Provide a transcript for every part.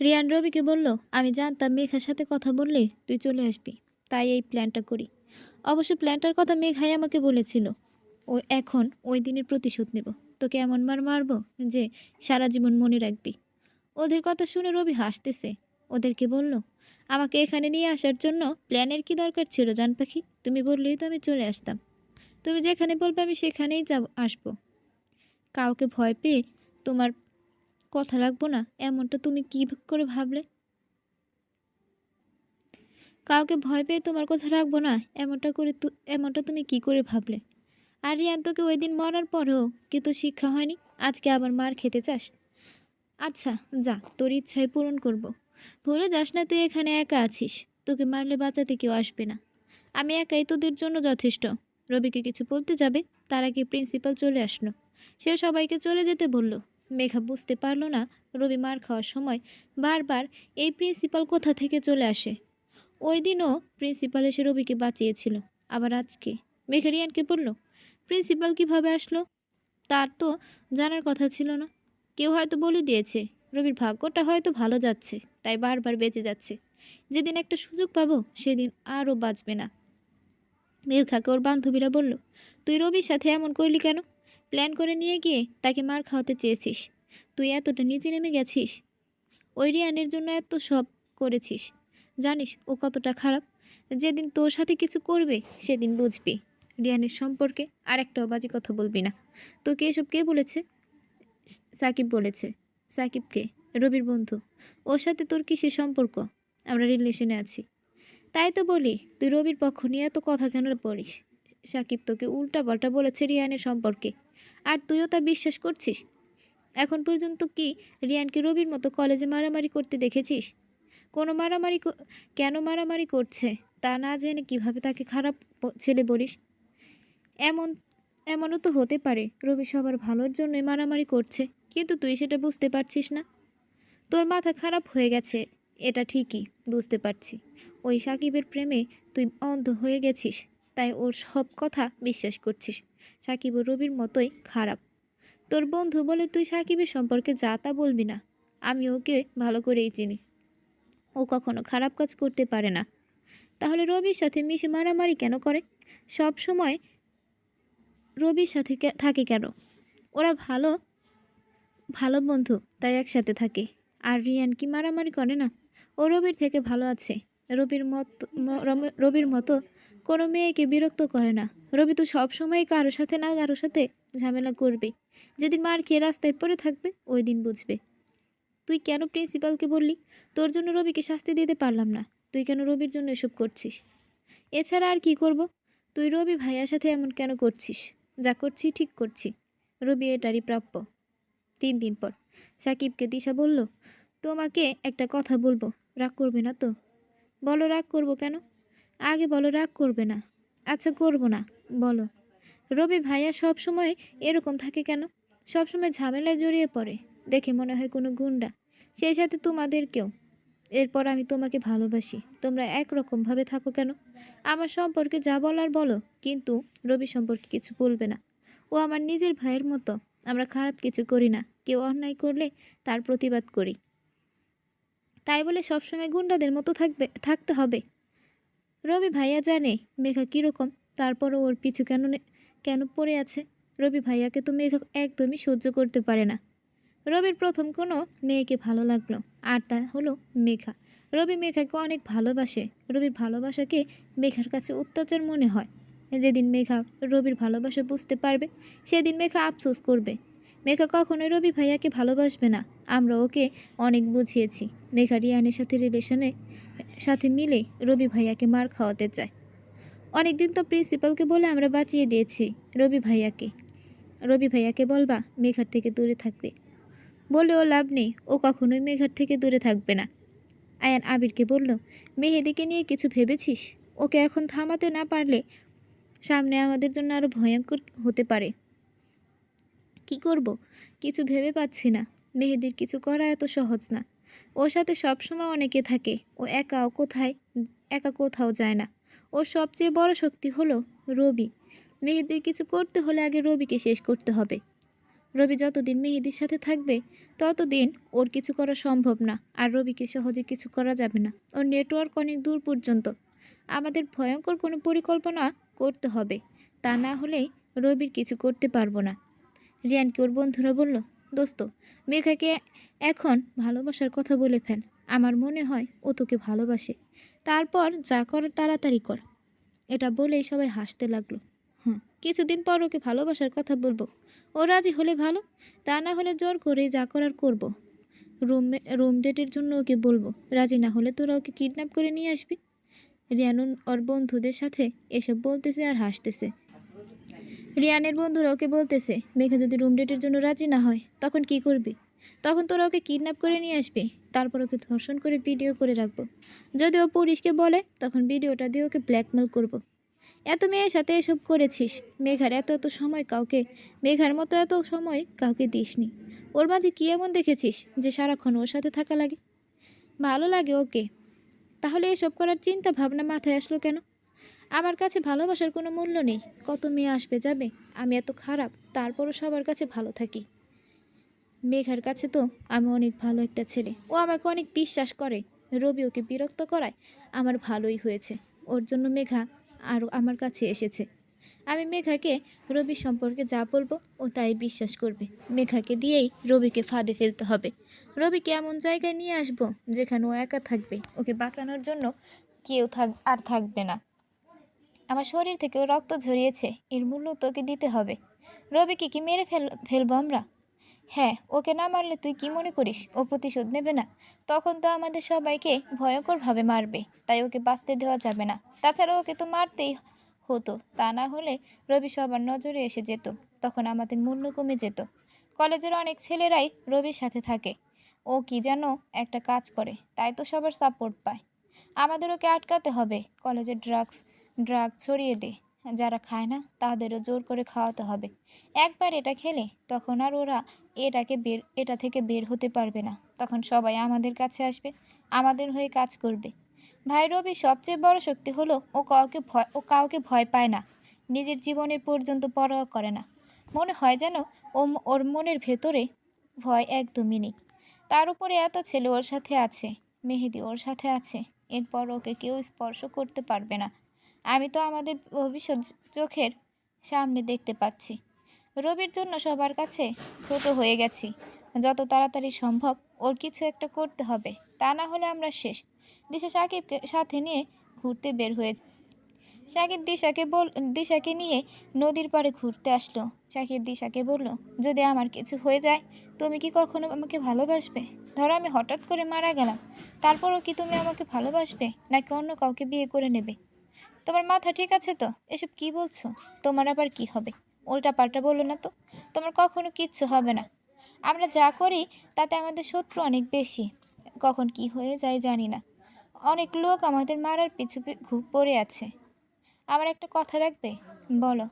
রিয়ান রবিকে বলল, আমি জানতাম মেঘার সাথে কথা বললে তুই চলে আসবি, তাই এই প্ল্যানটা করি। অবশ্য প্ল্যানটার কথা মেঘাই আমাকে বলেছিল। ও এখন ওই দিনের প্রতিশোধ নেব। তোকে এমন মার মারবো যে সারা জীবন মনে রাখবি। ওদের কথা শুনে রবি হাসতেছে। ওদেরকে বলল, আমাকে এখানে নিয়ে আসার জন্য প্ল্যানের কি দরকার ছিল জান পাখি? তুমি বললেই তো আমি চলে আসতাম। তুমি যেখানে বলবে আমি সেখানেই আসবো। কাউকে ভয় পেয়ে তোমার কথা রাখবো না এমনটা তুমি কী করে ভাবলে? কাউকে ভয় পেয়ে তোমার কথা রাখবো না এমনটা তুমি কি করে ভাবলে? আর রিয়ান তোকে ওই দিন মরার পরেও কিন্তু শিক্ষা হয়নি, আজকে আবার মার খেতে চাস? আচ্ছা, যা, তোর ইচ্ছাই পূরণ করব। ভুলে যাস না তুই এখানে একা আছিস। তোকে মারলে বাঁচাতে কেউ আসবে না। আমি একাই তোদের জন্য যথেষ্ট। রবিকে কিছু বলতে যাবে, তার আগে প্রিন্সিপাল চলে আসলো। সে সবাইকে চলে যেতে বলল। মেঘা বুঝতে পারল না রবি মার খাওয়ার সময় বারবার এই প্রিন্সিপাল কোথা থেকে চলে আসে। ওই দিনও প্রিন্সিপাল এসে রবিকে বাঁচিয়েছিল, আবার আজকে মেঘা রিয়ানকে বলল, প্রিন্সিপাল কিভাবে আসলো? তার তো জানার কথা ছিল না। কেউ হয়তো বলে দিয়েছে। রবির ভাগ্যটা হয়তো ভালো যাচ্ছে, তাই বারবার বেঁচে যাচ্ছে। যেদিন একটা সুযোগ পাবো সেদিন আরও বাঁচবে না। মেঘাকে ওর বান্ধবীরা বলল, তুই রবির সাথে এমন করলি কেন? প্ল্যান করে নিয়ে গিয়ে তাকে মার খাওয়াতে চেয়েছিস। তুই এতটা নিচে নেমে গেছিস। ওই রিয়ানের জন্য এত সব করেছিস। জানিস ও কতটা খারাপ? যেদিন তোর সাথে কিছু করবে সেদিন বুঝবি। রিয়ানের সম্পর্কে আর একটাও বাজে কথা বলবি না। তোকে এসব কে বলেছে? সাকিব বলেছে। সাকিবকে? রবির বন্ধু। ওর সাথে তোর কিসের সম্পর্ক? আমরা রিলেশনে আছি। তাই তো বলি, তুই রবির পক্ষ নিয়ে এত কথা কেন বলিস? সাকিব তোকে উল্টাপাল্টা বলেছে রিয়ানের সম্পর্কে, আর তুইও তা বিশ্বাস করছিস? এখন পর্যন্ত কি রিয়ানকে রবির মতো কলেজে মারামারি করতে দেখেছিস? কোনো কেন মারামারি করছে তা না জেনে কিভাবে তাকে খারাপ ছেলে বলিস? এমন এমনও তো হতে পারে রবি সবার ভালোর জন্যই মারামারি করছে, কিন্তু তুই সেটা বুঝতে পারছিস না। তোর মাথা খারাপ হয়ে গেছে, এটা ঠিকই বুঝতে পারছি। ওই সাকিবের প্রেমে তুই অন্ধ হয়ে গেছিস, তাই ওর সব কথা বিশ্বাস করছিস। সাকিব ও রবির মতোই খারাপ। তোর বন্ধু বলে তুই সাকিবের সম্পর্কে যা তা বলবি না। আমি ওকে ভালো করেই চিনি। ও কখনো খারাপ কাজ করতে পারে না। তাহলে রবির সাথে মিশে মারামারি কেন করে? সব সময় রবির সাথে থাকে কেন? ওরা ভালো ভালো বন্ধু, তাই একসাথে থাকে। আর রিয়ান কি মারামারি করে না? ও রবির থেকে ভালো আছে। রবির মতো কোনো মেয়েকে বিরক্ত করে না। রবি তো সবসময় কারো সাথে না কারো সাথে ঝামেলা করবে। যেদিন মার খেয়ে রাস্তায় পড়ে থাকবে ওই দিন বুঝবে। তুই কেন প্রিন্সিপালকে বললি? তোর জন্য রবিকে শাস্তি দিতে পারলাম না, তুই কেন রবির জন্য এসব করছিস? এছাড়া আর কি করব? তুই রবি ভাইয়ার সাথে এমন কেন করছিস? যা করছি ঠিক করছি। রবি এটারই প্রাপ্য। 3 দিন পর সাকিবকে দিশা বলল, তোমাকে একটা কথা বলবো, রাগ করবে না তো? বলো, রাগ করবো কেন? আগে বলো রাগ করবে না। আচ্ছা, করবো না, বলো। রবি ভাইয়া সব সময় এরকম থাকে কেন? সব সময় ঝামেলায় জড়িয়ে পড়ে, দেখে মনে হয় কোনো গুন্ডা। সেই সাথে তোমাদেরকেও। এরপর আমি তোমাকে ভালোবাসি, তোমরা একরকমভাবে থাকো কেন? আমার সম্পর্কে যা বলার বলো, কিন্তু রবি সম্পর্কে কিছু বলবে না। ও আমার নিজের ভাইয়ের মতো। আমরা খারাপ কিছু করি না, কেউ অন্যায় করলে তার প্রতিবাদ করি। তাই বলে সবসময় গুন্ডাদের মতো থাকতে হবে? রবি ভাইয়া জানে মেঘা কীরকম, তারপরও ওর পিছু কেন পড়ে আছে? রবি ভাইয়াকে তো মেঘা একদমই সহ্য করতে পারে না। রবির প্রথম কোনো মেয়েকে ভালো লাগলো, আর তা হলো মেঘা। রবি মেঘাকে অনেক ভালোবাসে। রবির ভালোবাসাকে মেঘার কাছে অত্যাচার মনে হয়। যেদিন মেঘা রবির ভালোবাসা বুঝতে পারবে সেদিন মেঘা আফসোস করবে। মেঘা কখনোই রবি ভাইয়াকে ভালোবাসবে না। আমরা ওকে অনেক বুঝিয়েছি। মেঘা রিয়ানের সাথে মিলে রবি ভাইয়াকে মার খাওয়াতে চায়। অনেকদিন তো প্রিন্সিপালকে বলে আমরা বাঁচিয়ে দিয়েছি রবি ভাইয়াকে। রবি ভাইয়াকে বলবা মেঘার থেকে দূরে থাকতে। বলেও লাভ নেই, ও কখনোই মেঘার থেকে দূরে থাকবে না। আয়ান আবিরকে বলল, মেহেদিকে নিয়ে কিছু ভেবেছিস? ওকে এখন থামাতে না পারলে সামনে আমাদের জন্য আরও ভয়ঙ্কর হতে পারে। কি করব? কিছু ভেবে পাচ্ছি না। মেহেদির কিছু করা এত সহজ না। ওর সাথে সবসময় অনেকে থাকে। ও একা কোথাও যায় না। ওর সবচেয়ে বড় শক্তি হলো রবি। মেহেদির কিছু করতে হলে আগে রবিকে শেষ করতে হবে। রবি যতদিন মেহেদির সাথে থাকবে ততদিন ওর কিছু করা সম্ভব না। আর রবিকে সহজে কিছু করা যাবে না। ওর নেটওয়ার্ক অনেক দূর পর্যন্ত। আমাদের ভয়ঙ্কর কোনো পরিকল্পনা করতে হবে। তা না হলে রবির কিছু করতে পারবো না। রিয়ানকে ওর বন্ধুরা বলল, দোস্ত, মেঘাকে এখন ভালোবাসার কথা বলে ফেল। আমার মনে হয় ও তোকে ভালোবাসে। তারপর যা কর তাড়াতাড়ি কর। এটা বলেই সবাই হাসতে লাগলো। কিছুদিন পর ওকে ভালোবাসার কথা বলবো। ও রাজি হলে ভালো, তা না হলে জোর করে যা করার করবো। রুম ডেটের জন্য ওকে বলবো। রাজি না হলে তোরা ওকে কিডন্যাপ করে নিয়ে আসবি। রিয়ানুন ওর বন্ধুদের সাথে এসব বলতেছে আর হাসতেছে। রিয়ানের বন্ধুরা ওকে বলতেছে, মেঘা যদি রুম ডেটের জন্য রাজি না হয় তখন কি করবি? তখন তোরা ওকে কিডন্যাপ করে নিয়ে আসবি। তারপর ওকে ধর্ষণ করে ভিডিও করে রাখবো। যদি ও পুলিশকে বলে তখন ভিডিওটা দিয়ে ওকে ব্ল্যাকমেল করব। এত মেয়ের সাথে এসব করেছিস। মেঘার মতো এত সময় কাউকে দিসনি। ওর মাঝে কী এমন দেখেছিস যে সারাক্ষণ ওর সাথে থাকা লাগে? ভালো লাগে ওকে। তাহলে এসব করার চিন্তা ভাবনা মাথায় আসলো কেন? আমার কাছে ভালোবাসার কোনো মূল্য নেই। কত মেয়ে আসবে যাবে। আমি এত খারাপ, তারপরও সবার কাছে ভালো থাকি। মেঘার কাছে তো আমি অনেক ভালো একটা ছেলে। ও আমাকে অনেক বিশ্বাস করে। রবি ওকে বিরক্ত করায় আমার ভালোই হয়েছে। ওর জন্য মেঘা আর আমার কাছে এসেছে। আমি মেঘাকে রবি সম্পর্কে যা বলবো ও তাই বিশ্বাস করবে। মেঘাকে দিয়েই রবিকে ফাঁদে ফেলতে হবে। রবিকে এমন জায়গায় নিয়ে আসবো যেখানে ও একা থাকবে। ওকে বাঁচানোর জন্য কেউ থাকবে না। আমার শরীর থেকে ও রক্ত ঝরিয়েছে, এর মূল্য তোকে দিতে হবে। রবিকে কি মেরে ফেলবো আমরা? হ্যাঁ, ওকে না মারলে তুই কি মনে করিস ও প্রতিশোধ নেবে না? তখন তো আমাদের সবাইকে ভয়ঙ্করভাবে মারবে। তাই ওকে বাঁচতে দেওয়া যাবে না। তাছাড়া ওকে তো মারতেই হতো। তা না হলে রবি সবার নজরে এসে যেত। তখন আমাদের মূল্য কমে যেত। কলেজের অনেক ছেলেরাই রবির সাথে থাকে। ও কি যেন একটা কাজ করে, তাই তো সবার সাপোর্ট পায়। আমাদের ওকে আটকাতে হবে। কলেজে ড্রাগ ছড়িয়ে দে। যারা খায় না তাদেরও জোর করে খাওয়াতে হবে। একবার এটা খেলে তখন আর ওরা এটা থেকে বের হতে পারবে না। তখন সবাই আমাদের কাছে আসবে, আমাদের হয়ে কাজ করবে। ভাই রবির সবচেয়ে বড় শক্তি হলো ও কাউকে ভয় পায় না। নিজের জীবনের পর্যন্ত পরোয়া করে না। মনে হয় যেন ওর মনের ভেতরে ভয় একদমই নেই। তার উপরে এত ছেলে ওর সাথে আছে। মেহেদি ওর সাথে আছে। এরপর ওকে কেউ স্পর্শ করতে পারবে না। আমি তো আমাদের ভবিষ্যৎ চোখের সামনে দেখতে পাচ্ছি। রবির জন্য সবার কাছে ছোট হয়ে গেছি। যত তাড়াতাড়ি সম্ভব ওর কিছু একটা করতে হবে। তা না হলে আমরা শেষ। দিশা সাকিবকে সাথে নিয়ে ঘুরতে বের হয়েছে। সাকিব দিশাকে নিয়ে নদীর পাড়ে ঘুরতে আসলো। সাকিব দিশাকে বলল, যদি আমার কিছু হয়ে যায় তুমি কি কখনো আমাকে ভালোবাসবে? ধরো আমি হঠাৎ করে মারা গেলাম, তারপরও কি তুমি আমাকে ভালোবাসবে, নাকি অন্য কাউকে বিয়ে করে নেবে? তোমার মাথা ঠিক আছে তো? এসব কি বলছো? তোমার আবার কি হবে? উল্টাপাল্টা বলো না তো। তোমার কখনো কিচ্ছু হবে না। আমরা যা করি তাতে আমাদের শত্রু অনেক বেশি। কখন কি হয়ে যায় জানি না। অনেক লোক আমাদের মারার পিছু পড়ে আছে। আমার একটা কথা রাখবে? বলো।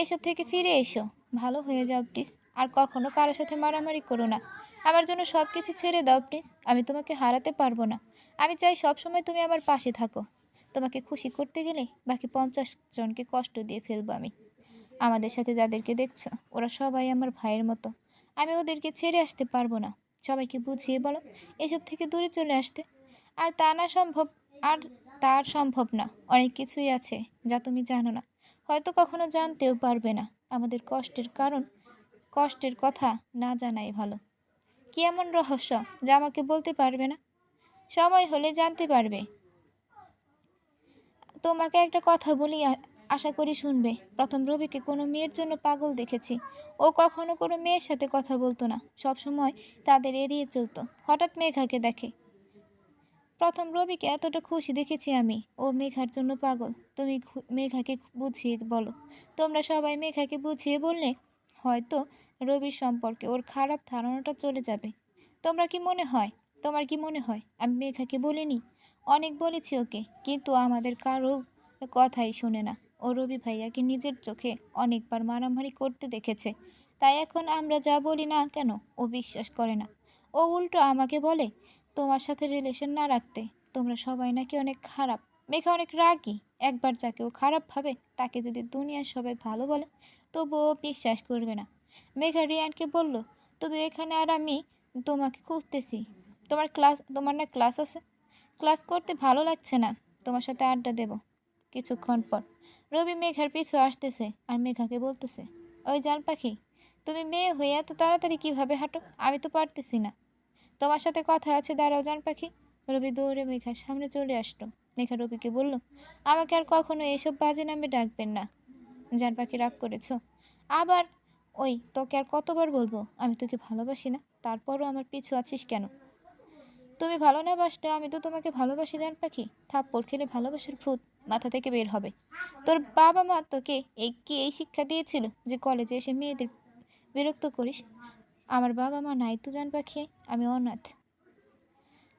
এসব থেকে ফিরে এসো। ভালো হয়ে যাও প্লিজ। আর কখনো কারোর সাথে মারামারি করো না। আমার জন্য সব কিছু ছেড়ে দাও প্লিজ। আমি তোমাকে হারাতে পারবো না। আমি চাই সবসময় তুমি আমার পাশে থাকো। তোমাকে খুশি করতে গেলে বাকি 50 জনকে কষ্ট দিয়ে ফেলবো আমি। আমাদের সাথে যাদেরকে দেখছো ওরা সবাই আমার ভাইয়ের মতো। আমি ওদেরকে ছেড়ে আসতে পারবো না। সবাইকে বুঝিয়ে বলো এসব থেকে দূরে চলে আসতে। আর তা না সম্ভব আর তার সম্ভব না। অনেক কিছুই আছে যা তুমি জানো না, হয়তো কখনো জানতেও পারবে না। আমাদের কষ্টের কথা না জানাই ভালো। কি এমন রহস্য যা আমাকে বলতে পারবে না? সময় হলে জানতে পারবে। তোমাকে একটা কথা বলি, আশা করি শুনবে। প্রথম রবিকে কোনো মেয়ের জন্য পাগল দেখেছি। ও কখনো কোনো মেয়ের সাথে কথা বলতো না, সব সময় তাদের এড়িয়ে চলতো। হঠাৎ মেঘাকে দেখে। প্রথম রবিকে এতটা খুশি দেখেছি আমি। ও মেঘার জন্য পাগল। তুমি মেঘাকে বুঝিয়ে বলো। তোমরা সবাই মেঘাকে বুঝিয়ে বললে হয়তো রবির সম্পর্কে ওর খারাপ ধারণাটা চলে যাবে। তোমার কি মনে হয় আমি মেঘাকে বলিনি? অনেক বলেছি ওকে, কিন্তু আমাদের কারো কথাই শোনে না। ও রবি ভাইয়াকে নিজের চোখে অনেকবার মারামারি করতে দেখেছে। তাই এখন আমরা যা বলি না কেন ও বিশ্বাস করে না। ও উল্টো আমাকে বলে তোমার সাথে রিলেশন না রাখতে। তোমরা সবাই নাকি অনেক খারাপ। মেঘা অনেক রাগী। একবার যাকে ও খারাপ ভাবে তাকে যদি দুনিয়ার সবাই ভালো বলে তবুও বিশ্বাস করবে না। মেঘা রিয়ানকে বলল, তুমি এখানে আর আমি তোমাকে খুঁজতেছি। তোমার না ক্লাস আছে? ক্লাস করতে ভালো লাগছে না, তোমার সাথে আড্ডা দেব। কিছুক্ষণ পর রবি মেঘার পিছু আসতেছে আর মেঘাকে বলতেছে, ওই জান পাখি, তুমি মেয়ে হয়ে এত তাড়াতাড়ি কিভাবে হাঁটো? আমি তো পারতেছি না। তোমার সাথে কথা আছে, দাঁড়াও জান পাখি। রবি দৌড়ে মেঘার সামনে চলে আসলো। মেঘা রবিকে বলল, আমাকে আর কখনো এসব বাজে নামে ডাকবেন না। জান পাখি রাগ করেছ? আবার ওই, তোকে আর কতবার বলবো আমি তোকে ভালোবাসি না? তারপরও আমার পিছু আছিস কেন? তুমি ভালো না বাসলে আমি তো তোমাকে ভালোবাসি জান পাখি। থাপ্পড় খেলে ভালোবাসার ভূত মাথা থেকে বের হবে। তোর বাবা মা তোকে এই শিক্ষা দিয়েছিল যে কলেজে এসে মেয়েদের বিরক্ত করিস? আমার বাবা মা নাই তো জান পাখি, আমি অনাথ।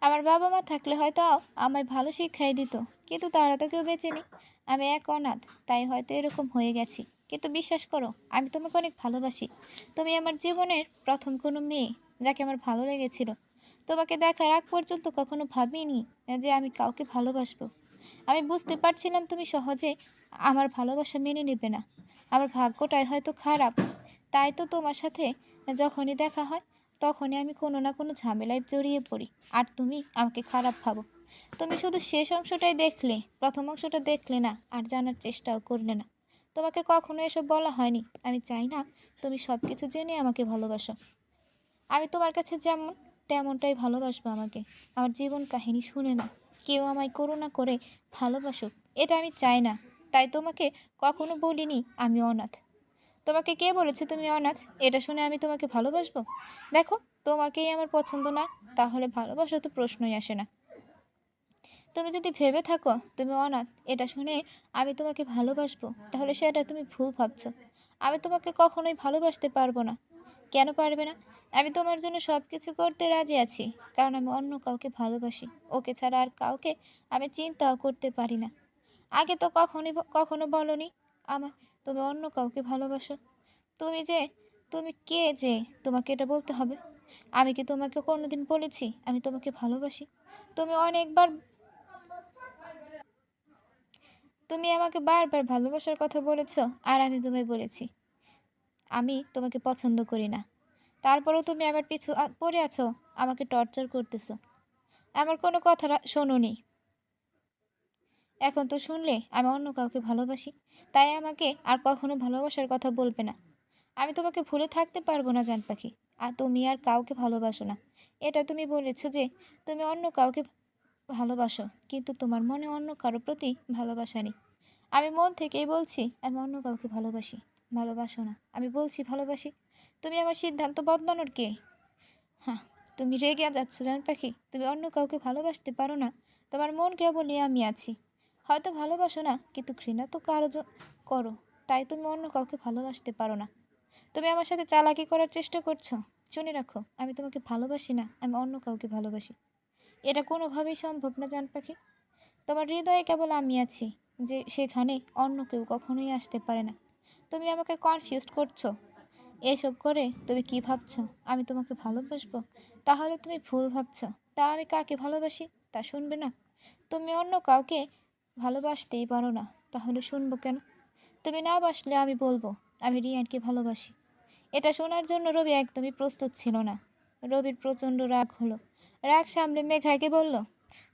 আমার বাবা মা থাকলে হয়তো আমায় ভালো শিক্ষাই দিত, কিন্তু তারা তো কেউ বেঁচে নেই। আমি এক অনাথ, তাই হয়তো এরকম হয়ে গেছি। কিন্তু বিশ্বাস করো, আমি তোমাকে অনেক ভালোবাসি। তুমি আমার জীবনের প্রথম কোনো মেয়ে যাকে আমার ভালো লেগেছিল। তোমাকে দেখার আগ পর্যন্ত কখনো ভাবিনি যে আমি কাউকে ভালোবাসবো। আমি বুঝতে পারছিলাম তুমি সহজে আমার ভালোবাসা মেনে নেবে না। আমার ভাগ্যটাই হয়তো খারাপ, তাই তো তোমার সাথে যখনই দেখা হয় তখনই আমি কোনো না কোনো ঝামেলায় জড়িয়ে পড়ি, আর তুমি আমাকে খারাপ ভাবো। তুমি শুধু শেষ অংশটাই দেখলে, প্রথম অংশটা দেখলে না, আর জানার চেষ্টাও করলে না। তোমাকে কখনো এসব বলা হয়নি। আমি চাই না তুমি সব কিছু জেনে আমাকে ভালোবাসো। আমি তোমার কাছে যেমন, তেমনটাই ভালোবাসবো আমাকে। আমার জীবন কাহিনী শুনে না কেউ আমায় করুণা করে ভালোবাসুক, এটা আমি চাই না। তাই তোমাকে কখনো বলিনি আমি অনাথ। তোমাকে কে বলেছে তুমি অনাথ? এটা শুনে আমি তোমাকে ভালোবাসবো? দেখো, তোমাকেই আমার পছন্দ না, তাহলে ভালোবাসা তো প্রশ্নই আসে না। তুমি যদি ভেবে থাকো তুমি অনাথ, এটা শুনে আমি তোমাকে ভালোবাসবো, তাহলে সেটা তুমি ভুল ভাবছো। আমি তোমাকে কখনোই ভালোবাসতে পারবো না। কেন পারবে না? আমি তোমার জন্য সব কিছু করতে রাজি আছি, কারণ আমি অন্য কাউকে ভালোবাসি। ওকে ছাড়া আর কাউকে আমি চিন্তাও করতে পারি না। আগে তো কখনো বলনি আমার তুমি অন্য কাউকে ভালোবাসো। তুমি যে তুমি কে যে তোমাকে এটা বলতে হবে? আমি কি তোমাকে কোনোদিন বলেছি আমি তোমাকে ভালোবাসি? তুমি অনেকবার তুমি আমাকে বারবার ভালোবাসার কথা বলেছো, আর আমি তোমায় বলেছি আমি তোমাকে পছন্দ করি না। তারপরেও তুমি আমার পিছু পড়ে আছো, আমাকে টর্চার করতেছো। আমার কোনো কথা শোনোনি। এখন তো শুনলে আমি অন্য কাউকে ভালোবাসি, তাই আমাকে আর কখনো ভালোবাসার কথা বলবে না। আমি তোমাকে ভুলে থাকতে পারবো না জান পাখি। আর তুমি আর কাউকে ভালোবাসো না, এটা তুমি বলেছো যে তুমি অন্য কাউকে ভালোবাসো, কিন্তু তোমার মনে অন্য কারো প্রতি ভালোবাসা নেই। আমি মন থেকেই বলছি আমি অন্য কাউকে ভালোবাসি। ভালোবাসো না, আমি বলছি ভালোবাসি। তুমি আমার সিদ্ধান্ত বদলানোর কে? হ্যাঁ, তুমি রেগে যাচ্ছ জান পাখি। তুমি অন্য কাউকে ভালোবাসতে পারো না, তোমার মন কেবল নিয়ে আমি আছি। হয়তো ভালোবাসো না, কিন্তু ঘৃণা তো করো, তাই তুমি অন্য কাউকে ভালোবাসতে পারো না। তুমি আমার সাথে চালাকি করার চেষ্টা করছো। শুনে রাখো, আমি তোমাকে ভালোবাসি না, আমি অন্য কাউকে ভালোবাসি। এটা কোনোভাবেই সম্ভব না জান পাখি। তোমার হৃদয়ে কেবল আমি আছি, যে সেখানে অন্য কেউ কখনোই আসতে পারে না। তুমি আমাকে কনফিউজ করছো। এসব করে তুমি কি ভাবছো আমি তোমাকে ভালোবাসবো? তাহলে তুমি ভুল ভাবছো। তা আমি কাকে ভালোবাসি তা শুনবে না? তুমি অন্য কাউকে ভালোবাসতেই পারো না, তাহলে শুনবো কেন? তুমি না বাসলে আমি বলবো আমি রিয়ানকে ভালোবাসি। এটা শোনার জন্য রবি একদমই প্রস্তুত ছিল না। রবির প্রচণ্ড রাগ হলো। রাগ সামলে মেঘাকে বলল,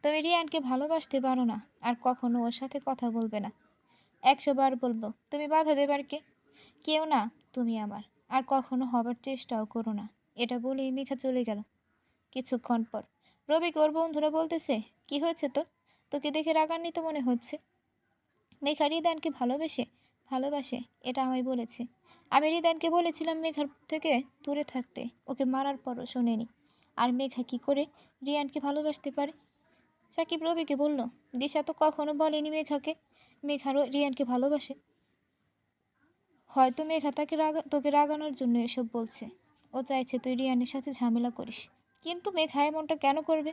তুমি রিয়ানকে ভালোবাসতে পারো না, আর কখনো ওর সাথে কথা বলবে না। 100 বার বলবো, তুমি বাধা দেবার কে? কেউ না, তুমি আমার। আর কখনো হবার চেষ্টাও করো না। এটা বলেই মেঘা চলে গেল। কিছুক্ষণ পর রবিকে ওর বন্ধুরা বলতেছে, কি হয়েছে তোর? তোকে দেখে রাগান্বিত মনে হচ্ছে। মেঘা রিদানকে ভালোবাসে, এটা আমায় বলেছে। আমি রিদানকে বলেছিলাম মেঘার থেকে দূরে থাকতে, ওকে মারার পরও শোনেনি। আর মেঘা কি করে রিয়ানকে ভালোবাসতে পারে? সাকিব রবিকে বলল, দিশা তো কখনো বলেনি মেঘাকে রিয়ানকে ভালোবাসে। হয়তো মেঘা তোকে রাগানোর জন্য এসব বলছে। ও চাইছে তুই রিয়ানের সাথে ঝামেলা করিস। কিন্তু মেঘা এমনটা কেন করবে?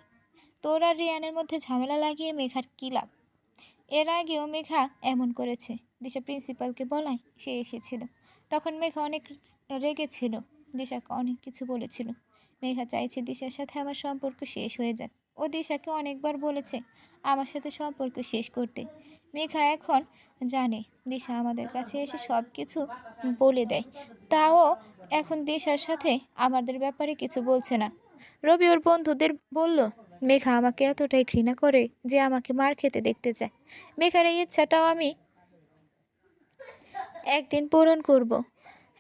তোর আর রিয়ানের মধ্যে ঝামেলা লাগিয়ে মেঘার কী লাভ? এর আগেও মেঘা এমন করেছে। দিশা প্রিন্সিপালকে বলায় সে এসেছিল। তখন মেঘা অনেক রেগেছিল, দিশাকে অনেক কিছু বলেছিল। মেঘা চাইছে দিশার সাথে আমার সম্পর্ক শেষ হয়ে যাক। ও দিশাকে অনেকবার বলেছে আমার সাথে সম্পর্ক শেষ করতে। মেঘা এখন জানে দিশা আমাদের কাছে এসে সব কিছু বলে দেয়। তাও এখন দিশার সাথে আমাদের ব্যাপারে কিছু বলছে না। রবি ওর বন্ধুদের বলল, মেঘা আমাকে এতটাই ঘৃণা করে যে আমাকে মার খেতে দেখতে চায়। মেঘার এই ইচ্ছাটাও আমি একদিন পূরণ করব।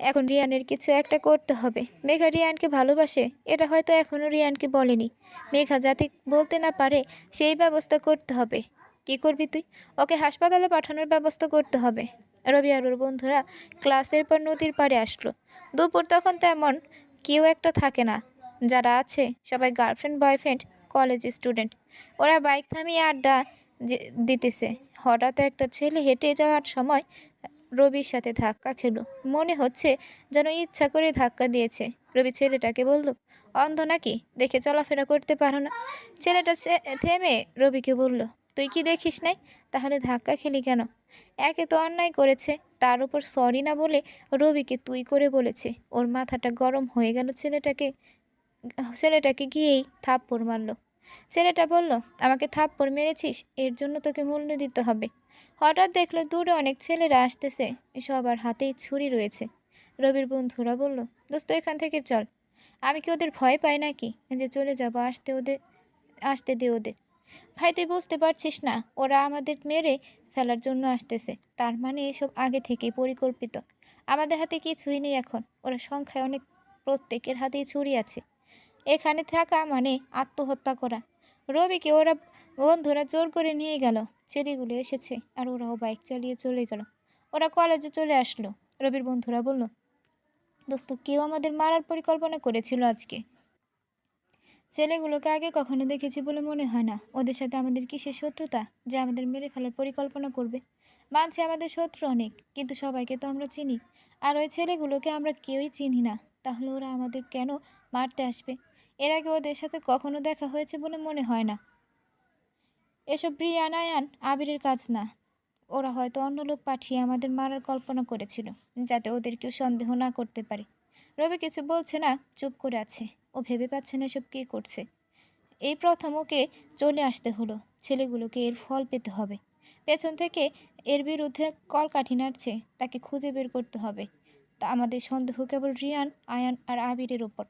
এখন রিয়ানের কিছু একটা করতে হবে। মেঘা রিয়ানকে ভালোবাসে, এটা হয়তো এখনও রিয়ানকে বলেনি। মেঘা যাতে বলতে না পারে সেই ব্যবস্থা করতে হবে। কি করবি তুই? ওকে হাসপাতালে পাঠানোর ব্যবস্থা করতে হবে। রবি আর ওর বন্ধুরা ক্লাসের পর নদীর পাড়ে আসলো। দুপুর তখন তেমন কেউ একটা থাকে না, যারা আছে সবাই গার্লফ্রেন্ড বয়ফ্রেন্ড কলেজ স্টুডেন্ট। ওরা বাইক থামিয়ে আড্ডা দিতেছে। হঠাৎ একটা ছেলে হেঁটে যাওয়ার সময় রবির সাথে ধাক্কা খেলো। মনে হচ্ছে যেন ইচ্ছা করে ধাক্কা দিয়েছে। রবি ছেলেটাকে বলল, অন্ধ নাকি, দেখে চলাফেরা করতে পারো না? ছেলেটা থেমে রবিকে বলল, তুই কি দেখিস নাই? তাহলে ধাক্কা খেলি কেন? একে তো অন্যায় করেছে, তার উপর সরি না বলে রবিকে তুই করে বলেছে। ওর মাথাটা গরম হয়ে গেল। ছেলেটাকে গিয়েই থাপ্পড় মারল। ছেলেটা বলল, আমাকে থাপ্পড় মেরেছিস, এর জন্য তোকে মূল্য দিতে হবে। হঠাৎ দেখলো দূরে অনেক ছেলেরা আসতেছে, সবার হাতেই ছুরি রয়েছে। রবির বন্ধুরা বলল, দোস্ত এখান থেকে চল। আমি কি ওদের ভয় পাই নাকি যে চলে যাব? আসতে দে ওদের। ভাই তুই বুঝতে পারছিস না, ওরা আমাদের মেরে ফেলার জন্য আসতেছে। তার মানে এসব আগে থেকেই পরিকল্পিত। আমাদের হাতে কিছুই নেই এখন, ওরা সংখ্যায় অনেক, প্রত্যেকের হাতেই ছুরি আছে। এখানে থাকা মানে আত্মহত্যা করা। রবিকে ওরা বন্ধুরা জোর করে নিয়ে গেল। ছেলেগুলো এসেছে আর ওরাও বাইক চালিয়ে চলে গেল। ওরা কলেজে চলে আসলো। রবির বন্ধুরা বলল, দোস্ত কেউ আমাদের মারার পরিকল্পনা করেছিল আজকে। ছেলেগুলোকে আগে কখনো দেখেছি বলে মনে হয় না। ওদের সাথে আমাদের কিসের শত্রুতা যে আমাদের মেরে ফেলার পরিকল্পনা করবে? মানছি আমাদের শত্রু অনেক, কিন্তু সবাইকে তো আমরা চিনি। আর ওই ছেলেগুলোকে আমরা কেউই চিনি না। তাহলে ওরা আমাদের কেন মারতে আসবে? এর আগে ওদের সাথে কখনো দেখা হয়েছে বলে মনে হয় না। এসব রিয়ান আয়ান আবিরের কাজ না। ওরা হয়তো অন্য লোক পাঠিয়ে আমাদের মারার কল্পনা করেছিল, যাতে ওদের কেউ সন্দেহ না করতে পারে। রবি কিছু বলছে না, চুপ করে আছে। ও ভেবে পাচ্ছে না এসব কে করছে। এই প্রথম ওকে চলে আসতে হলো। ছেলেগুলোকে এর ফল পেতে হবে। পেছন থেকে এর বিরুদ্ধে কলকাঠি নাড়ছে, তাকে খুঁজে বের করতে হবে। তা আমাদের সন্দেহ কেবল রিয়ান আয়ান আর আবিরের ওপর।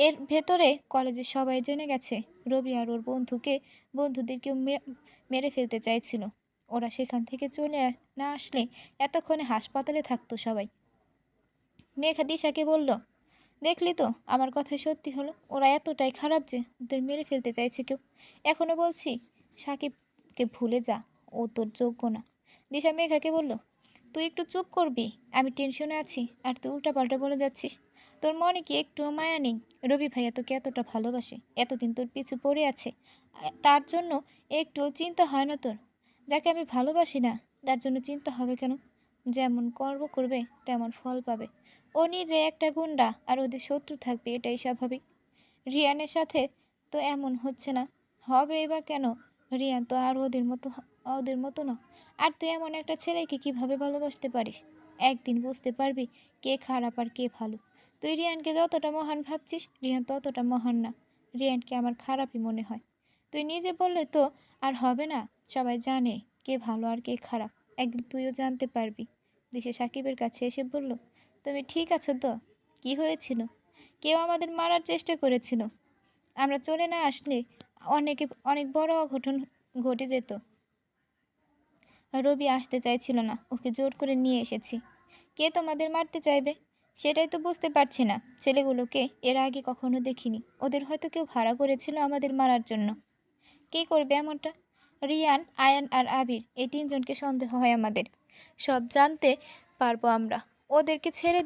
এর ভেতরে কলেজের সবাই জেনে গেছে রবি আর ওর বন্ধুদের কেউ মেরে ফেলতে চাইছিল। ওরা সেখান থেকে না আসলে এতক্ষণে হাসপাতালে থাকতো সবাই। মেঘা দিশাকে বলল, দেখলি তো, আমার কথা সত্যি হলো। ওরা এতটাই খারাপ যে ওদের মেরে ফেলতে চাইছে কেউ। এখনও বলছি সাকিবকে ভুলে যা, ও তোর যোগ্য না। দিশা মেঘাকে বলল, তুই একটু চুপ করবি? আমি টেনশনে আছি আর তুই উল্টাপাল্টা বলে যাচ্ছিস। তোর মনে কি একটু মায়া নেই? রবি ভাইয়া তোকে এতটা ভালোবাসে, এতদিন তোর পিছু পড়ে আছে, তার জন্য একটুও চিন্তা হয় না তোর? যাকে আমি ভালোবাসি না তার জন্য চিন্তা হবে কেন? যেমন কর্ম করবে তেমন ফল পাবে। ও নিজে একটা গুন্ডা আর ওদের শত্রু থাকবে, এটাই স্বাভাবিক। রিয়ানের সাথে তো এমন হচ্ছে না, হবে এবার কেন? রিয়ান তো আর ওদের মতো না। আর তুই এমন একটা ছেলেকে কিভাবে ভালোবাসতে পারিস? একদিন বুঝতে পারবি কে খারাপ আর কে ভালো। তুই রিয়ানকে যতটা মহান ভাবছিস, রিয়ান ততটা মহান না। রিয়ানকে আমার খারাপই মনে হয়। তুই নিজে বললে তো আর হবে না, সবাই জানে কে ভালো আর কে খারাপ। একদিন তুইও জানতে পারবি। দিশা সাকিবের কাছে এসে বলল, তুমি ঠিক আছো তো? কি হয়েছিল? কেউ আমাদের মারার চেষ্টা করেছিল। আমরা চলে না আসলে অনেক বড় অঘটন ঘটে যেত। রবি আসতে চাইছিল না, ওকে জোর করে নিয়ে এসেছি। কে তোমাদের মারতে চাইবে সেটাই তো বুঝতে পারছি না। ছেলেগুলোকে এর আগে কখনো দেখিনি। ওদের হয়তো কেউ ভাড়া করেছিল আমাদের মারার জন্য। কে করবে এমনটা? রিয়ান আয়ান আর আবির, এই তিনজনকে সন্দেহ হয় আমাদের। সব জানতে পারবো আমরা। ওদেরকে ছেড়ে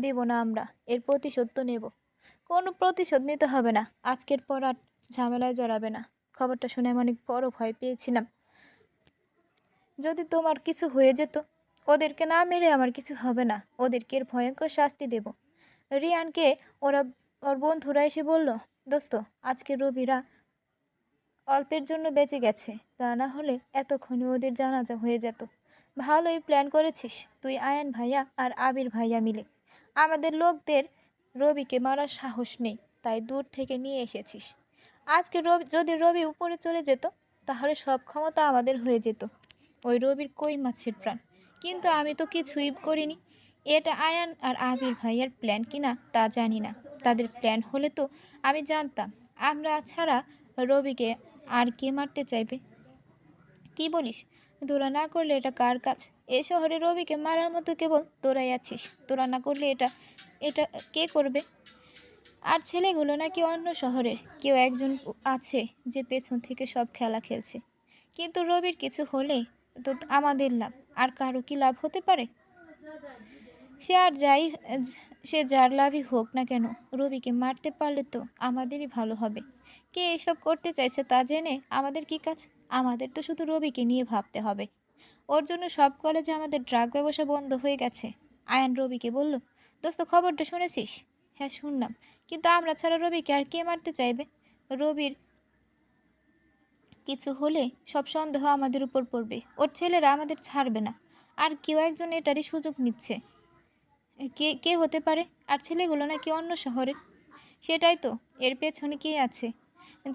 দিব না আমরা। এর প্রতিশোধ তো নেব। কোনো প্রতিশোধ নিতে হবে না। আজকের পর আর ঝামেলায় জড়াবে না। খবরটা শুনে আমি অনেক বড় ভয় পেয়েছিলাম। যদি তোমার কিছু হয়ে যেত? ওদেরকে না মেরে আমার কিছু হবে না। ওদেরকে এর ভয়ঙ্কর শাস্তি দেব। রিয়ানকে ওরা ওর বন্ধুরা এসে বলল, দোস্ত আজকে রবিরা অল্পের জন্য বেঁচে গেছে, তা না হলে এতক্ষণে ওদের জানাজা হয়ে যেত। ভালোই প্ল্যান করেছিস তুই, আয়ান ভাইয়া আর আবির ভাইয়া মিলে। আমাদের লোকদের রবিকে মারার সাহস নেই, তাই দূর থেকে নিয়ে এসেছিস। আজকে রবি, যদি রবি উপরে চলে যেত তাহলে সব ক্ষমতা আমাদের হয়ে যেত। ওই রবির কই মাছের প্রাণ। কিন্তু আমি তো কিছুই করিনি। এটা আয়ান আর আবির ভাইয়ের প্ল্যান কিনা তা জানি না। তাদের প্ল্যান হলে তো আমি জানতাম। আমরা ছাড়া রবিকে আর কে মারতে চাইবে? কি বলিস? তোরা না করলে এটা কার কাজ? এ শহরে রবিকে মারার মতো কেবল তোরাই আছিস। তোরা না করলে এটা এটা কে করবে? আর ছেলেগুলো নাকি অন্য শহরের কেউ একজন আছে যে পেছন থেকে সব খেলা খেলছে। কিন্তু রবির কিছু হলে তো আমাদের লাভ, আর কারো কি লাভ হতে পারে? সে আর যাই সে যার লাভই হোক না কেন, রবিকে মারতে পারলে তো আমাদেরই ভালো হবে। কে এসব করতে চাইছে তা জেনে আমাদের কি কাজ? আমাদের তো শুধু রবিকে নিয়ে ভাবতে হবে। ওর জন্য সব কলেজে আমাদের ড্রাগ ব্যবসা বন্ধ হয়ে গেছে। আয়ান রবিকে বলল, দোস্ত খবরটা শুনেছিস? হ্যাঁ শুনলাম, কিন্তু আমরা ছাড়া রবিকে আর কে মারতে চাইবে? রবির কিছু হলে সব সন্দেহ আমাদের উপর পড়বে। ওর ছেলেরা আমাদের ছাড়বে না। আর কেউ একজন এটারই সুযোগ নিচ্ছে। কে কে হতে পারে? আর ছেলেগুলো নাকি অন্য শহরের। সেটাই তো, এর পেছনে কে আছে?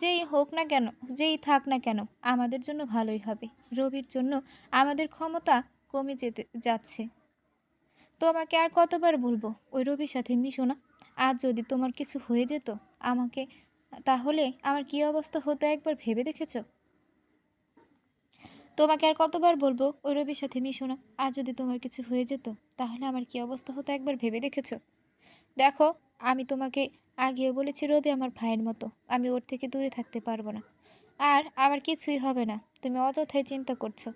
যেই হোক না কেন, যেই থাক না কেন, আমাদের জন্য ভালোই হবে। রবির জন্য আমাদের ক্ষমতা কমে যেতে যাচ্ছে। তোমাকে আর কতবার বলবো ওই রবির সাথে মিশো না? আজ যদি তোমার কিছু হয়ে যেত আমাকে, তাহলে আমার কি অবস্থা হতো একবার ভেবে দেখেছো? তোমাকে আর কতবার বলবো ওই রবির সাথে মিশো না? আজ যদি তোমার কিছু হয়ে যেত তাহলে আমার কি অবস্থা হতো একবার ভেবে দেখেছো? দেখো, আমি তোমাকে আগেও বলেছি রবি আমার ভাইয়ের মতো। আমি ওর থেকে দূরে থাকতে পারবো না। আর আমার কিছুই হবে না। তুমি অযথাই চিন্তা করছো।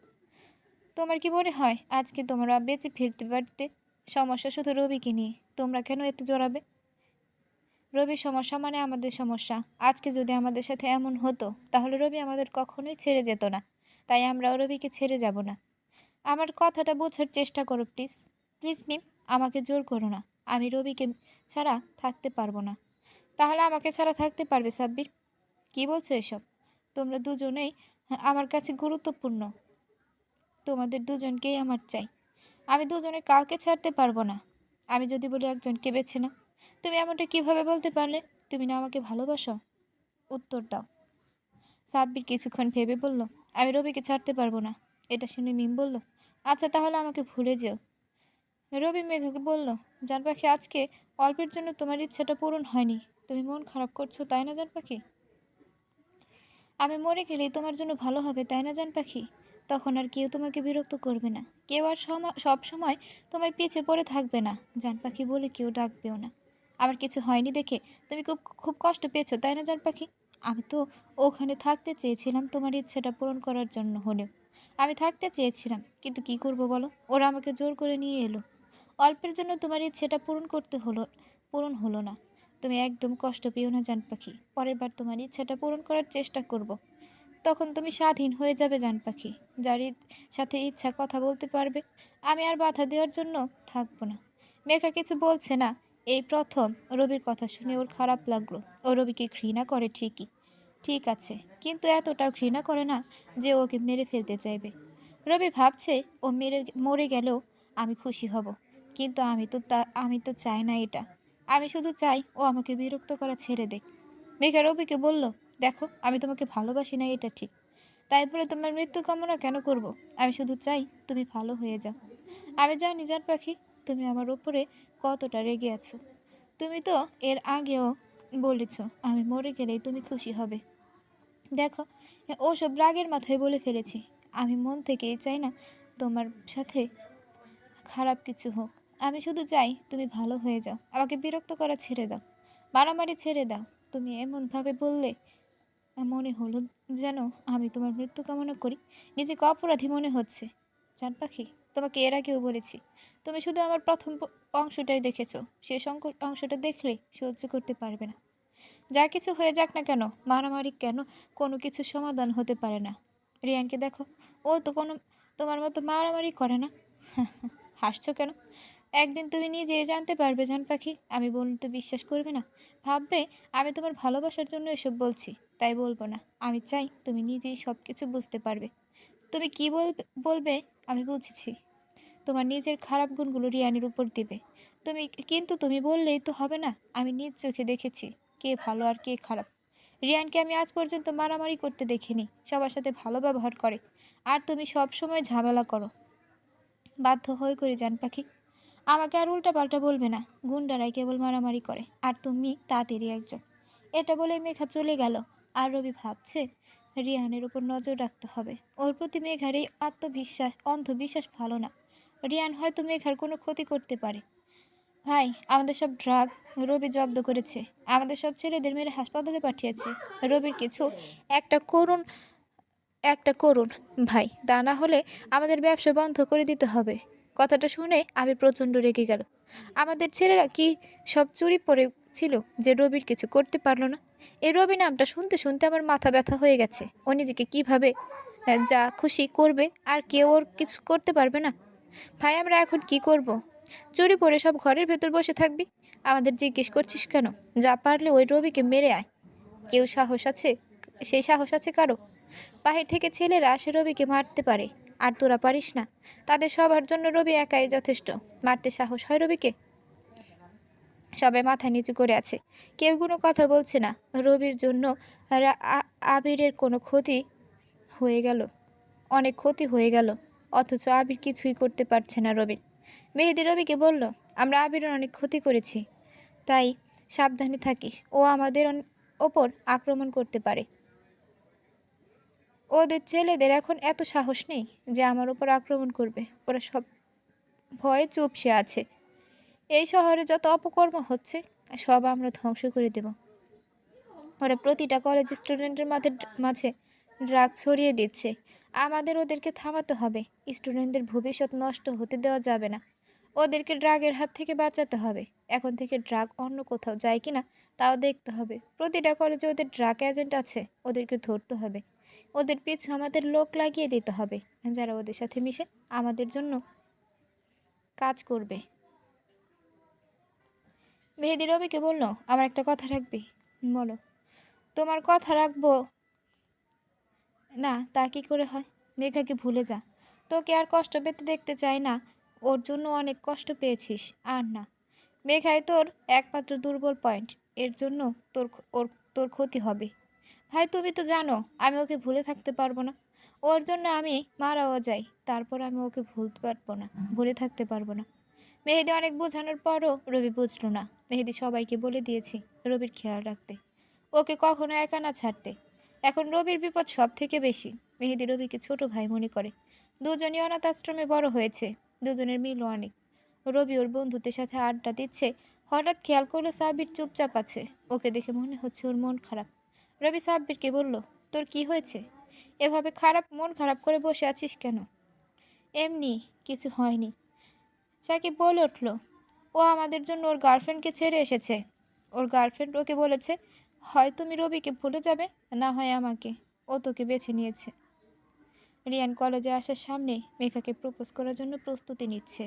তোমার কি মনে হয় আজকে তোমরা বেঁচে ফিরতে পারতে? সমস্যা শুধু রবিকে নিয়ে। তোমরা কেন এত জড়াবে? রবির সমস্যা মানে আমাদের সমস্যা। আজকে যদি আমাদের সাথে এমন হতো তাহলে রবি আমাদের কখনোই ছেড়ে যেত না। তাই আমরাও রবিকে ছেড়ে যাব না। আমার কথাটা বোঝার চেষ্টা করো প্লিজ। প্লিজ মিম, আমাকে জোর করো না। আমি রবিকে ছাড়া থাকতে পারবো না। তাহলে আমাকে ছাড়া থাকতে পারবে সাব্বির? কি বলছো এসব? তোমরা দুজনেই আমার কাছে গুরুত্বপূর্ণ। তোমাদের দুজনকেই আমার চাই। আমি দুজনের কাউকে ছাড়তে পারবো না। আমি যদি বলি একজনকে বেছে নাও, তুমি এমনটা কিভাবে বলতে পারলে? তুমি না আমাকে ভালোবাসো? উত্তর দাও। সাব্বির কিছুক্ষণ ভেবে বলল, আমি রবিকে ছাড়তে পারবো না। এটা শুনে মিম বলল, আচ্ছা তাহলে আমাকে ভুলে যেও। রবি মেঘাকে বলল, জান পাখি, আজকে অল্পের জন্য তোমার ইচ্ছাটা পূরণ হয়নি। তুমি মন খারাপ করছো তাই না জান পাখি? আমি মরে গেলেই তোমার জন্য ভালো হবে তাই না জান পাখি? তখন আর কেউ তোমাকে বিরক্ত করবে না। কেউ আর সব সময় তোমায় পিছে পড়ে থাকবে না। জান পাখি বলে কেউ ডাকবেও না। আমার কিছু হয়নি দেখে তুমি খুব খুব কষ্ট পেয়েছো তাই না জান পাখি? আমি তো ওখানে থাকতে চেয়েছিলাম তোমার ইচ্ছাটা পূরণ করার জন্য হলেও। আমি থাকতে চেয়েছিলাম, কিন্তু কি করব বলো, ওরা আমাকে জোর করে নিয়ে এলো। অল্পের জন্য তোমার ইচ্ছেটা পূরণ হলো না। তুমি একদম কষ্ট পেও না জান পাখি। পরের বার তোমার ইচ্ছাটা পূরণ করার চেষ্টা করব। তখন তুমি স্বাধীন হয়ে যাবে জান পাখি। যার সাথে ইচ্ছা কথা বলতে পারবে। আমি আর বাধা দেওয়ার জন্য থাকবো না। মেঘা কিছু বলছে না। এই প্রথম রবির কথা শুনে ওর খারাপ লাগলো। ও রবিকে ঘৃণা করে ঠিকই, ঠিক আছে, কিন্তু এতটাও ঘৃণা করে না যে ওকে মেরে ফেলতে চাইবে। রবি ভাবছে ও মরে গেলেও আমি খুশি হব। কিন্তু আমি তো চাই না এটা। আমি শুধু চাই ও আমাকে বিরক্ত করা ছেড়ে দেখ। মেঘা রবিকে বলল, দেখো, আমি তোমাকে ভালোবাসি না এটা ঠিক। তাই বলে তোমার মৃত্যু কামনা কেন করব? আমি শুধু চাই তুমি ভালো হয়ে যাও। আমি জানি জান পাখি, তুমি আমার উপরে কতটা রেগে আছো। তুমি তো এর আগেও বলেছ আমি মরে গেলেই তুমি খুশি হবে। দেখো, ওসব রাগের মাথায় বলে ফেলেছি। আমি মন থেকেই চাই না তোমার সাথে খারাপ কিছু হোক। আমি শুধু চাই তুমি ভালো হয়ে যাও। আমাকে বিরক্ত করা ছেড়ে দাও, মারামারি ছেড়ে দাও। তুমি এমনভাবে বললে মনে হলো যেন আমি তোমার মৃত্যু কামনা করি। নিজেকে অপরাধী মনে হচ্ছে। জান পাখি, তোমাকে এর আগেও বলেছি, তুমি শুধু আমার প্রথম অংশটাই দেখেছো। শেষ অংশটা দেখলে সহ্য করতে পারবে না। যা কিছু হয়ে যাক না কেন, মারামারি কেন কোনো কিছু সমাধান হতে পারে না। রিয়ানকে দেখো, ও তো তোমার মতো মারামারি করে না। হাসছো কেন? একদিন তুমি নিজেই জানতে পারবে জান পাখি। আমি বলতে বিশ্বাস করবে না। ভাববে আমি তোমার ভালোবাসার জন্য এসব বলছি, তাই বলবো না। আমি চাই তুমি নিজেই সব কিছু বুঝতে পারবে। তুমি কি বলবে আমি বুঝেছি। তোমার নিজের খারাপ গুণগুলো রিয়ানের উপর দিবে। তুমি বললেই তো হবে না। আমি নিজ চোখে দেখেছি কে ভালো আর কে খারাপ। রিয়ানকে আমি আজ পর্যন্ত মারামারি করতে দেখিনি, সবার সাথে ভালো ব্যবহার করে। আর তুমি সব সময় ঝামেলা করো। বাধ্য হয়ে করি জান পাখি, আমাকে আর উল্টাপাল্টা বলবে না। গুন্ডারাই কেবল মারামারি করে, আর তুমি তাদেরই একজন। এটা বলে মেঘা চলে গেল। আর রবি ভাবছে রিয়ানের উপর নজর রাখতে হবে। ওর প্রতি মেঘার এই আত্মবিশ্বাস, অন্ধবিশ্বাস ভালো না। রিয়ান হয়তো মেঘার কোনো ক্ষতি করতে পারে। ভাই, আমাদের সব ড্রাগ রবি জব্দ করেছে। আমাদের সব ছেলেদের মেরে হাসপাতালে পাঠিয়েছে। রবির কিছু একটা করুন, একটা করুন ভাই, তা না হলে আমাদের ব্যবসা বন্ধ করে দিতে হবে। কথাটা শুনে আমি প্রচণ্ড রেগে গেল। আমাদের ছেলেরা কি সব চুরি পড়েছিল যে রবির কিছু করতে পারলো না? এই রবি নামটা শুনতে শুনতে আমার মাথা ব্যথা হয়ে গেছে। ও নিজেকে কীভাবে যা খুশি করবে, আর কেউ ওর কিছু করতে পারবে না। ভাই, আমরা এখন কি করব? চুরি পরে সব ঘরের ভেতর বসে থাকবি? আমাদের জিজ্ঞেস করছিস কেন? যা পারলে ওই রবিকে মেরে আয়। কেউ সাহস আছে? সেই সাহস আছে কারো? বাহির থেকে ছেলেরা আসে রবিকে মারতে পারে, আর তোরা পারিস না? তাদের সবার জন্য রবি একাই যথেষ্ট। মারতে সাহস হয় রবিকে? সবাই মাথা নিচু করে আছে, কেউ কোনো কথা বলছে না। রবির জন্য আবিরের কোনো ক্ষতি হয়ে গেল, অনেক ক্ষতি হয়ে গেল, অথচ আবির কিছুই করতে পারছে না রবির। মেহেদি রবিকে বলল, আমরা আবিরের অনেক ক্ষতি করেছি, তাই সাবধানে থাকিস। ও আমাদের ওপর আক্রমণ করতে পারে। ওদের ছেলেদের এখন এত সাহস নেই যে আমার উপর আক্রমণ করবে। ওরা সব ভয়ে চুপসে আছে। এই শহরে যত অপকর্ম হচ্ছে সব আমরা ধ্বংস করে দেব। ওরা প্রতিটা কলেজ স্টুডেন্টের মাঝে ড্রাগ ছড়িয়ে দিচ্ছে। আমাদের ওদেরকে থামাতে হবে। স্টুডেন্টদের ভবিষ্যৎ নষ্ট হতে দেওয়া যাবে না। ওদেরকে ড্রাগের হাত থেকে বাঁচাতে হবে। এখন থেকে ড্রাগ অন্য কোথাও যায় কিনা তাও দেখতে হবে। প্রতিটা কলেজে ওদের ড্রাগ এজেন্ট আছে, ওদেরকে ধরতে হবে। ওদের পিছু আমাদের লোক লাগিয়ে দিতে হবে, যারা ওদের সাথে মিশে আমাদের জন্য কাজ করবে। মেহেদি রবিকে বলল, আমার একটা কথা রাখবি? বলো। তোমার কথা রাখবো না তা কি করে হয়? মেঘাকে ভুলে যা। তোকে আর কষ্ট পেতে দেখতে চাই না। ওর জন্য অনেক কষ্ট পেয়েছিস, আর না। মেঘাই তোর একমাত্র দুর্বল পয়েন্ট। এর জন্য তোর ওর তোর ক্ষতি হবে। ভাই, তুমি তো জানো আমি ওকে ভুলে থাকতে পারবো না। ওর জন্য আমি মারাও যাই, তারপর আমি ওকে ভুলতে পারবো না, ভুলে থাকতে পারবো না। মেহেদি অনেক বোঝানোর পরও রবি বুঝলো না। মেহেদি সবাইকে বলে দিয়েছি রবির খেয়াল রাখতে, ওকে কখনো একা না ছাড়তে। এখন রবির বিপদ সব থেকে বেশি। মেহেদি রবিকে ছোট ভাই মনে করে। দুজনই অনাথ আশ্রমে বড় হয়েছে, দুজনের মিলও অনেক। রবি ওর বন্ধুদের সাথে আড্ডা দিচ্ছে, হঠাৎ খেয়াল করলো সাব্বির চুপচাপ আছে। ওকে দেখে মনে হচ্ছে ওর মন খারাপ। রবি সাব্বিরকে বলল, তোর কি হয়েছে? এভাবে মন খারাপ করে বসে আছিস কেন? এমনি, কিছু হয়নি। সাকিব বলে উঠল, ও আমাদের জন্য ওর গার্লফ্রেন্ডকে ছেড়ে এসেছে। ওর গার্লফ্রেন্ড ওকে বলেছে, হয় তুমি রবিকে ভুলে যাবে, না হয় আমাকে। ও তোকে বেছে নিয়েছে। রিয়ান কলেজে আসার সামনে মেঘাকে প্রপোজ করার জন্য প্রস্তুতি নিচ্ছে।